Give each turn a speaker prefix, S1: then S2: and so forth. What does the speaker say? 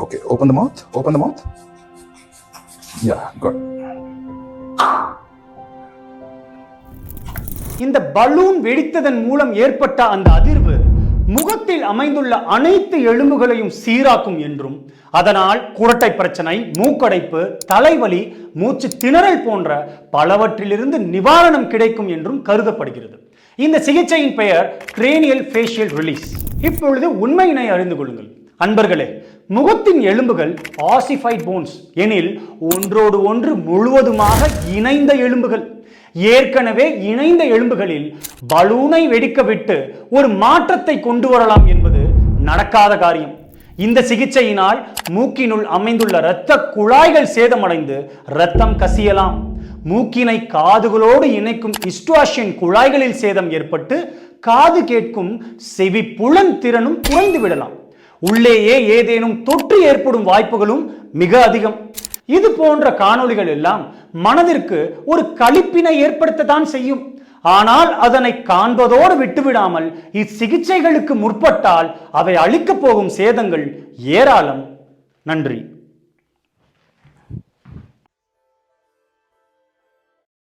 S1: Okay, open the mouth. Open the mouth. Yeah, good.
S2: இந்த balloon வெடித்ததன் மூலம் ஏற்பட்ட அந்த அதிர்வு முகத்தில் அமைந்துள்ள அனைத்து எலும்புகளையும் சீராக்கும் என்றும் அதனால் குரட்டை பிரச்சனை, மூக்கடைப்பு, தலைவலி, மூச்சு திணறல் போன்ற பலவற்றிலிருந்து நிவாரணம் கிடைக்கும் என்றும் கருதப்படுகிறது. இந்த சிகிச்சையின் பெயர் கிரேனியல் ஃபேஷியல் ரிலீஸ். இப்பொழுது உண்மையினை அறிந்து கொள்ளுங்கள் அன்பர்களே. முகத்தின் எலும்புகள் ஆசிஃபைட் போன்ஸ் எனில் ஒன்றோடு ஒன்று முழுவதுமாக இணைந்த எலும்புகள். ஏற்கனவே இணைந்த எலும்புகளில் பலூனை வெடிக்க விட்டு ஒரு மாற்றத்தை கொண்டு வரலாம் என்பது நடக்காத காரியம். இந்த சிகிச்சையினால் மூக்கினுள் அமைந்துள்ள இரத்த குழாய்கள் சேதமடைந்து இரத்தம் கசியலாம். மூக்கினை காதுகளோடு இணைக்கும் இஸ்டுவாஷியன் குழாய்களில் சேதம் ஏற்பட்டு காது கேட்கும் செவி புலன் திறனும் குறைந்து விடலாம். உள்ளேயே ஏதேனும் தொற்று ஏற்படும் வாய்ப்புகளும் மிக அதிகம். இது போன்ற காணொளிகள் எல்லாம் மனதிற்கு ஒரு களிப்பினை ஏற்படுத்தத்தான் செய்யும். ஆனால் அதனை காண்பதோடு விட்டுவிடாமல் இச்சிகிச்சைகளுக்கு முற்பட்டால் அவை அளிக்கப் போகும் சேதங்கள் ஏராளம். நன்றி.